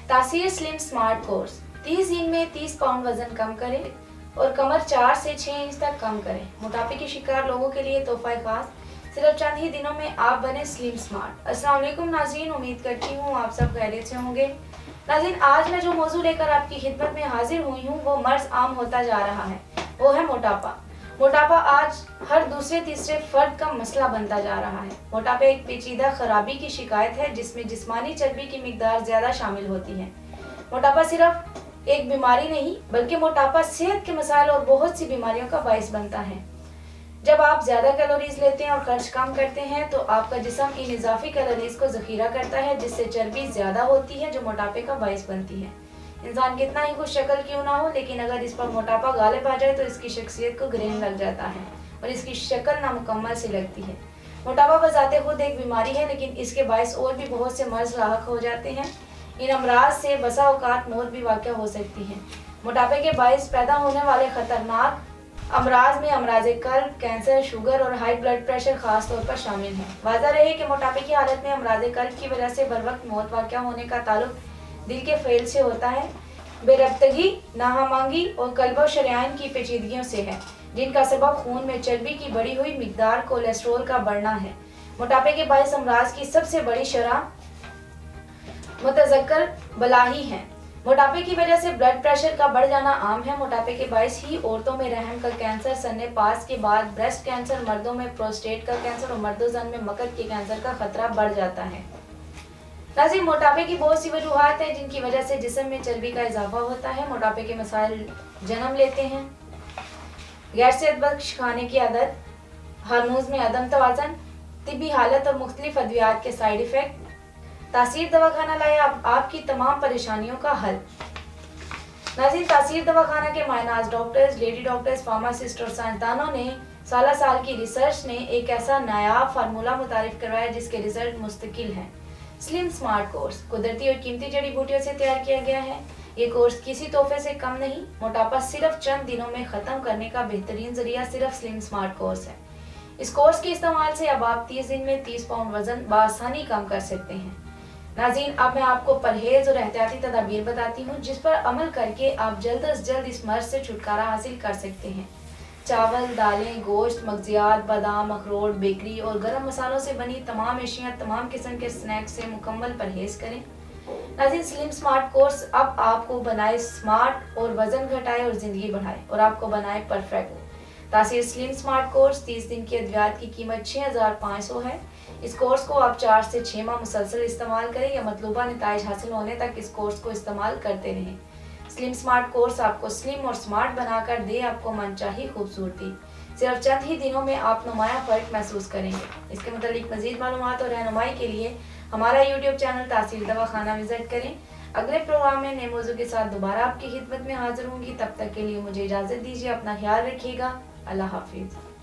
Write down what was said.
तासीर slim smart course 30 दिन में 30 पाउंड वजन कम करें और कमर 4 से 6 इंच तक कम करें। मोटापे के शिकार लोगों के लिए तोहफा खास, सिर्फ चंद ही दिनों में आप बने स्लिम स्मार्ट। अस्सलाम वालेकुम नाज़रीन, उम्मीद करती हूँ आप सब खैरियत से होंगे। नाज़रीन, आज मैं जो मौजू लेकर आपकी खिदमत में हाजिर हुई हूँ वो मर्ज आम होता जा रहा है, वो है मोटापा। मोटापा आज हर दूसरे तीसरे फर्द का मसला बनता जा रहा है। मोटापा एक पेचीदा खराबी की शिकायत है जिसमें जिस्मानी चर्बी की मिकदार ज्यादा शामिल होती है। मोटापा सिर्फ एक बीमारी नहीं बल्कि मोटापा सेहत के मसाइल और बहुत सी बीमारियों का बायस बनता है। जब आप ज्यादा कैलोरीज लेते हैं और खर्च कम करते हैं तो आपका जिस्म इन इजाफी कैलोरीज को जखीरा करता है जिससे चर्बी ज्यादा होती है जो मोटापे का बायस बनती है। इंसान कितना ही खुश शक्ल क्यों ना हो, लेकिन अगर इस पर मोटापा गालिब आ जाए तो इसकी शख्सियत को ग्रहण लग जाता है और इसकी शक्ल नामुकम्मल सी लगती है। मोटापा बजाते खुद एक बीमारी है, लेकिन इसके बायस और भी बहुत से मर्ज लाहक हो जाते हैं। इन अमराज से बसा औकात मौत भी वाक़या हो सकती है। मोटापे के बायस पैदा होने वाले खतरनाक अमराज में अमराज कल्ब, कैंसर, शुगर और हाई ब्लड प्रेशर खास तौर पर शामिल है। वाज़ा रहे कि मोटापे की हालत में अमराज कल्ब की वजह से बर वक्त मौत वाक़या होने का ताल्लुक दिल के फेल से होता है, बेरब्तगी, नाहमांगी और कल्ब और शरियान की पेचीदगियों से है, जिनका सबब खून में चर्बी की बढ़ी हुई मिकदार, कोलेस्ट्रोल का बढ़ना है। मोटापे के बायस अमराज की सबसे बड़ी शरह मुतज़क्कर बलाही है। मोटापे की वजह से ब्लड प्रेशर का बढ़ जाना आम है। मोटापे के बायस ही औरतों में रहम का कैंसर, सन्ने पास के बाद ब्रेस्ट कैंसर, मर्दों में प्रोस्टेट का कैंसर और मर्दोजन में मकद के कैंसर का खतरा बढ़ जाता है। नाज़रीन, मोटापे की बहुत सी वजूहात हैं जिनकी वजह से जिस्म में चर्बी का इजाफा होता है। मोटापे के मसाइल जन्म लेते हैं: गैर सेहतबख्श खाने की आदत, हार्मोन्स में अदम तवाज़न, तिब्बी हालत और मुख्तलिफ अद्वियात के साइड इफेक्ट। तासीर दवाखाना लाए आपकी तमाम परेशानियों का हल। नाज़रीन, तासीर दवाखाना के मायनाज डॉक्टर्स, लेडी डॉक्टर्स, फार्मासिस्ट और साइंसदानों ने साल की रिसर्च ने एक ऐसा नायाब फार्मूला मुतारिफ करवाया जिसके रिजल्ट मुस्तकिल हैं। स्लिम स्मार्ट कोर्स कुदरती और कीमती जड़ी बूटियों से तैयार किया गया है। ये कोर्स किसी तोहफे से कम नहीं। मोटापा सिर्फ चंद दिनों में खत्म करने का बेहतरीन जरिया सिर्फ स्लिम स्मार्ट कोर्स है। इस कोर्स के इस्तेमाल से अब आप 30 दिन में 30 पाउंड वजन बआसानी कम कर सकते हैं। नाज़रीन, अब मैं आपको परहेज और एहतियाती तदाबीर बताती हूँ जिस पर अमल करके आप जल्द अज जल्द इस मर्ज से छुटकारा हासिल कर सकते हैं। चावल, दालें, गोश्त, मगजियात, बादाम, अखरोट, बेकरी और गरम मसालों से बनी तमाम एशिया, तमाम किस्म के स्नैक्स से मुकम्मल परहेज करें। नाज़रीन, स्लिम स्मार्ट कोर्स अब आपको बनाए स्मार्ट और वजन घटाए और ज़िंदगी बढ़ाए और आपको बनाए परफेक्ट। तासीर स्लिम स्मार्ट कोर्स 30 दिन की अद्वियात की कीमत 6500 है। इस कोर्स को आप 4 से 6 माह मुसलसल इस्तेमाल करें या मतलूबा नताइज हासिल होने तक इस कोर्स को इस्तेमाल करते रहें। स्लिम स्मार्ट कोर्स आपको स्लिम और स्मार्ट बनाकर दे आपको मनचाही खूबसूरती। सिर्फ चंद ही दिनों में आप नुमाया फर्क महसूस करेंगे। इसके मुतालिक मजीद मालूमात और रहनुमाई के लिए हमारा यूट्यूब चैनल तासीर दवाखाना विजिट करें। अगले प्रोग्राम में नए मौजू के साथ दोबारा आपकी खिदमत में हाजिर होंगी। तब तक के लिए मुझे इजाज़त दीजिए। अपना ख्याल रखिएगा। अल्लाह हाफिज़।